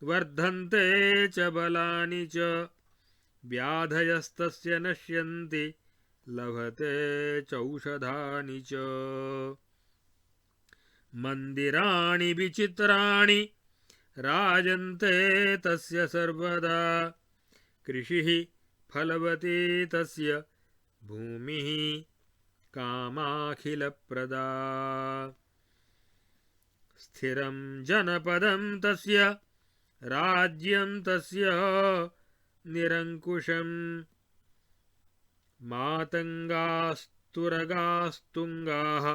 वर्धन्ते च बलानि च व्याधयस्तस्य नश्यन्ति लभते चौषधानि च मन्दिराणि विचित्राणि राजन्ते तस्य सर्वदा कृषिः फलवती तस्य भूमिः कामाखिलप्रदा स्थिरं जनपदं तस्य राज्यं तस्य निरङ्कुशम् मातङ्गास्तुरगास्तुङ्गाः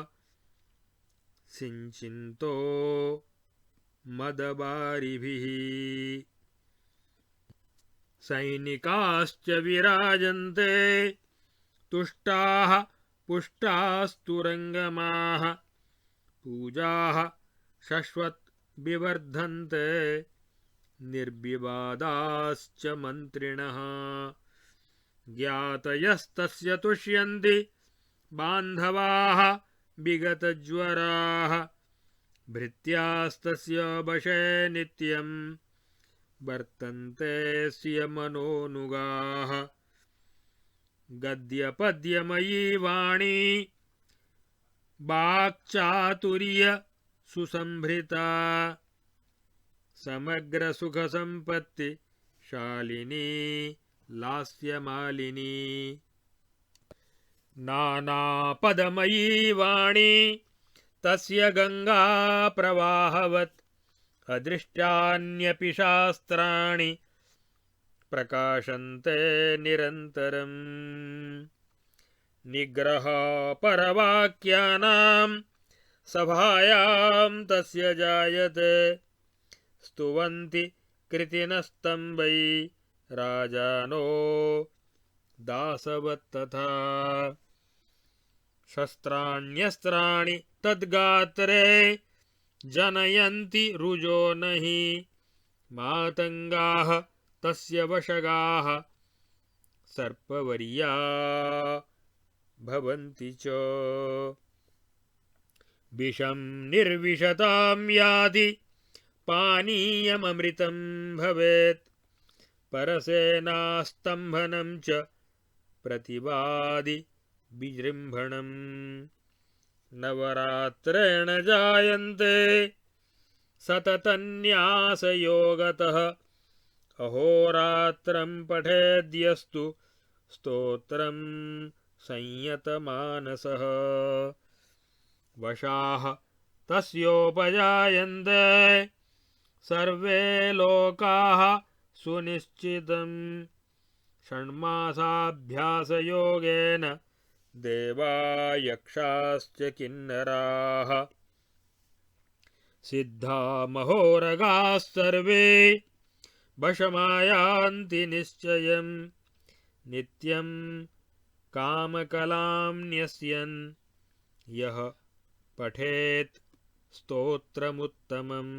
सिञ्चिन्तो मदबारिभिः सैनिकाश्च विराजन्ते तुष्टाः पुष्टास्तुरङ्गमाः पूजाः शश्वत् विवर्धन्ते निर्विवादाश्च मन्त्रिणः ज्ञातयस्तस्य तुष्यन्ति बान्धवाः विगतज्वराः भृत्यास्तस्य वशे नित्यं वर्तन्ते स्य मनोनुगाः गद्यपद्यमयी वाणी वाक्चातुर्य सुसंभृता समग्रसुखसम्पत्तिशालिनी लास्यमालिनी नानापदमयी वाणी तस्य गंगा प्रवाहवत् अदृष्टान्यपि शास्त्राणि प्रकाशन्ते निरन्तरम् निग्रह परवाक्यानां सभायां तस्य जायते स्तुवन्ति कृतिनस्तं वै राजानो दासवत्तथा शस्त्राण्यस्त्राणि तद्गात्रे जनयन्ति रुजो नहि मातङ्गाः तस्य वशगाः सर्पवर्या भवन्ति च विषं निर्विशतां याति पानीयममृतं भवेत् परसेनास्तम्भनं च प्रतिवादि विजृम्भणम् नवरात्रेण जायन्ते सततन्यासयोगतः अहोरात्रं पठेद्यस्तु स्तोत्रं संयतमानसः वशाः तस्योपजायन्ते सर्वे लोकाः सुनिश्चितम् षण्मासाभ्यासयोगेन देवा यक्षाश्च किन्नराः सिद्धा महोरगाः सर्वे वशमायान्ति निश्चयम् नित्यं कामकलां न्यस्यन् यः पठेत् स्तोत्रमुत्तमम्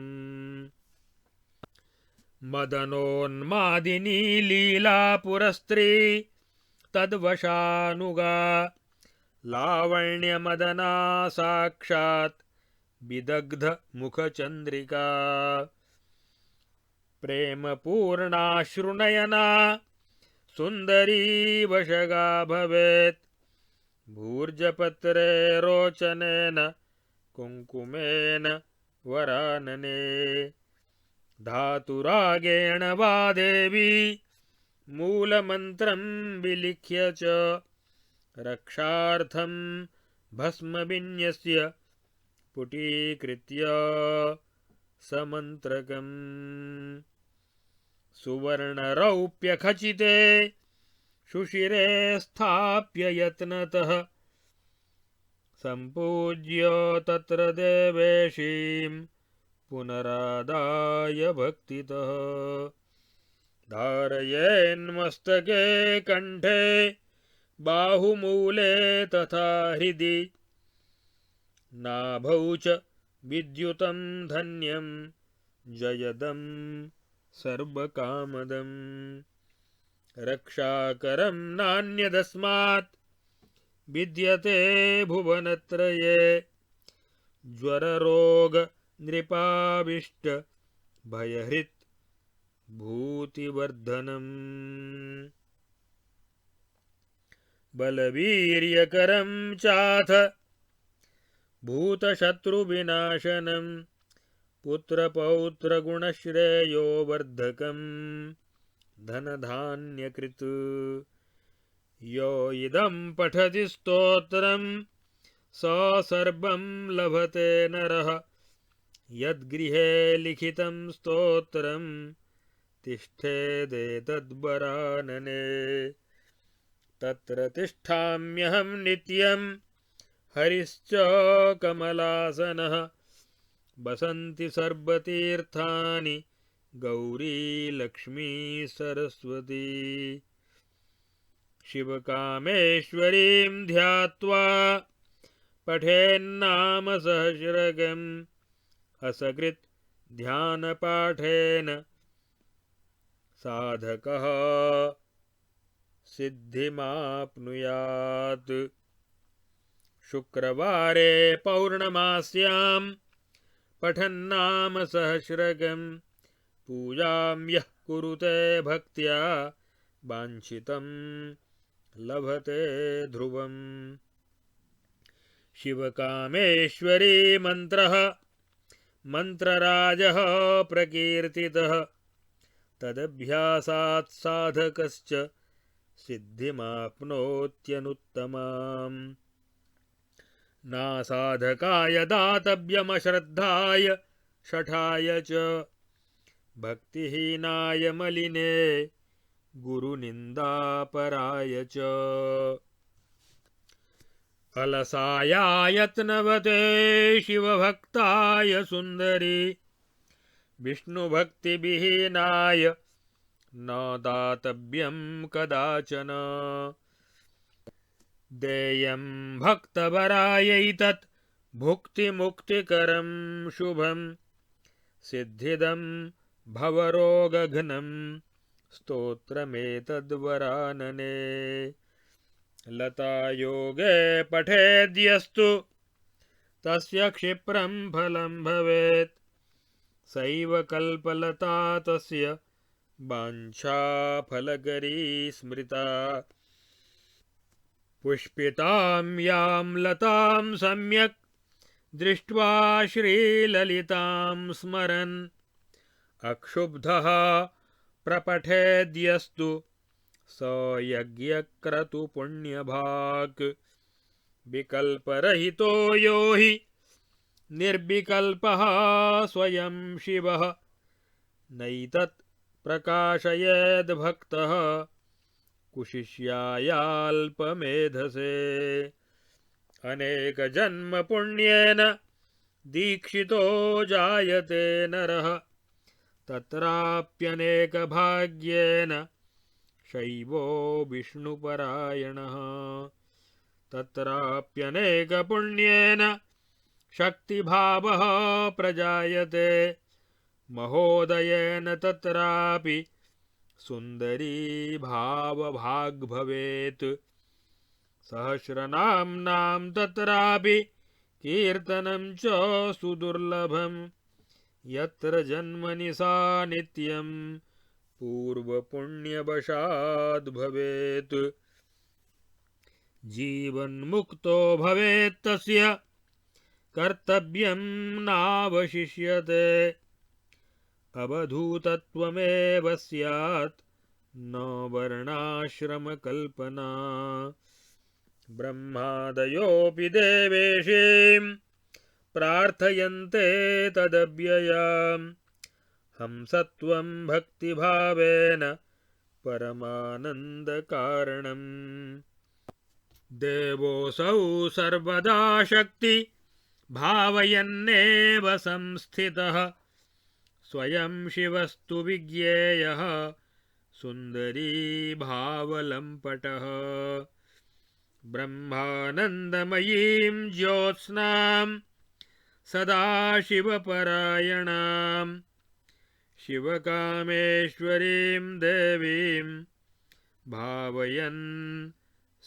मदनोन्मादिनी लीला पुरस्त्री तद्वशानुगा लावण्यमदना साक्षात् विदग्ध मुखचन्द्रिका प्रेमपूर्णाश्रुनयना सुन्दरी वशगा भवेत् भूर्जपत्रे रोचनेन कुङ्कुमेन वरानने धातुरागेण वा देवी मूलमन्त्रं विलिख्य च रक्षार्थं भस्मविन्यस्य पुटीकृत्य समन्त्रकम् सुवर्णरौप्यखचिते शुशिरे स्थाप्य यत्नतः सम्पूज्य तत्र देवेशीं पुनरादाय भक्तितः धारयेन्मस्तके कण्ठे बाहुमूले तथा हृदि नाभौ च विद्युतं धन्यं जयदं सर्वकामदम् रक्षाकरं नान्यदस्मात् विद्यते भुवनत्रये ज्वररोग नृपाविष्ट भयहृत् भूतिवर्धनम् बलवीर्यकरं चाथ भूतशत्रुविनाशनं पुत्रपौत्रगुणश्रेयो वर्धकं धनधान्यकृत् यो इदं पठति स्तोत्रं स सर्वं लभते नरः यद्गृहे लिखितं स्तोत्रं तिष्ठेदेतद्वरानने तत्र तिष्ठाम्यहं नित्यं हरिश्च कमलासनः वसन्ति सर्वतीर्थानि गौरी लक्ष्मी सरस्वती शिवकामेश्वरीं ध्यात्वा पठेन्नाम सहस्रकम् असकृत् ध्यानपाठेन साधकः सिद्धिमाप्नुयात् शुक्रवारे पौर्णमास्यां पठन्नाम सहस्रकम् पूजां यः कुरुते भक्त्या वाञ्छितं लभते ध्रुवम् शिवकामेश्वरी मन्त्रः मन्त्रराजः प्रकीर्तितः तदभ्यासात् साधकश्च सिद्धिमाप्नोत्यनुत्तमाम् नासाधकाय दातव्यमश्रद्धाय शठाय च भक्तिहीनाय मलिने गुरुनिन्दापराय च अलसायायत्नवते शिवभक्ताय सुन्दरी विष्णुभक्तिविहीनाय न दातव्यं कदाचन देयं भक्तवरायैतत् भुक्तिमुक्तिकरं शुभं सिद्धिदं भवरोगघ्नं स्तोत्रमेतद्वरानने लतायोगे पठेद्यस्तु तस्य क्षिप्रं फलं भवेत् सैव कल्पलता तस्य वाञ्छाफलकरी स्मृता पुष्पितां यां लतां सम्यक् दृष्ट्वा श्रीललितां स्मरन् अक्षुब्धः प्रपठेद्यस्तु स यज्ञक्रतुपुण्यभाक् विकल्परहितो यो हि निर्विकल्पः स्वयं शिवः नैतत् प्रकाशयेद्भक्तः कुशिष्यायाल्पमेधसे अनेकजन्मपुण्येन दीक्षितो जायते नरः तत्राप्यनेकभाग्येन शैवो विष्णुपरायणः तत्राप्यनेकपुण्येन शक्तिभावः प्रजायते महोदयेन तत्रापि सुन्दरी भावभाग् भवेत् सहस्रनाम्नां तत्रापि कीर्तनं च सुदुर्लभम् यत्र जन्मनि सा नित्यं पूर्वपुण्यवशाद् भवेत् जीवन्मुक्तो भवेत् तस्य कर्तव्यं नावशिष्यते अवधूतत्वमेव स्यात् न वर्णाश्रमकल्पना ब्रह्मादयोऽपि देवेशीं प्रार्थयन्ते तदव्ययाम् हंसत्वं भक्तिभावेन परमानन्दकारणम् देवोऽसौ सर्वदा शक्ति भावयन्नेव संस्थितः स्वयं शिवस्तु विज्ञेयः सुन्दरी भावलम्पटः ब्रह्मानन्दमयीं ज्योत्स्नां सदा शिवपरायणां शिवकामेश्वरीं देवीं भावयन्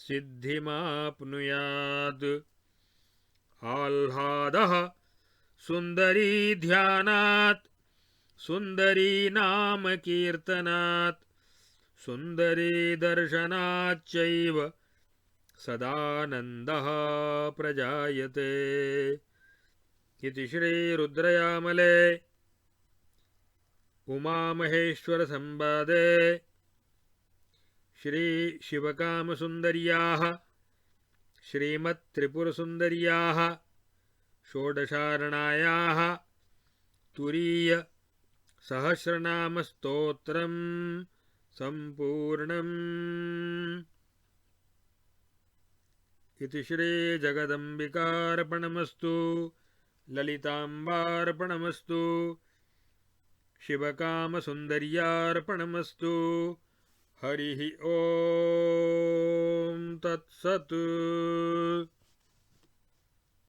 सिद्धिमाप्नुयात् आह्लादः सुन्दरी ध्यानात् सुन्दरी नाम कीर्तनात् सुन्दरी दर्शनाच्चैव सदानन्दः प्रजायते इति श्रीरुद्रयामले उमामहेश्वरसंवादे श्रीशिवकामसुन्दर्याः श्रीमत्त्रिपुरसुन्दर्याः षोडशार्णायाः तुरीयसहस्रनामस्तोत्रं सम्पूर्णम् इति श्रीजगदम्बिकार्पणमस्तु ललिताम्बार्पणमस्तु शिवकामसुन्दर्यार्पणमस्तु हरिः ॐ तत्सत्।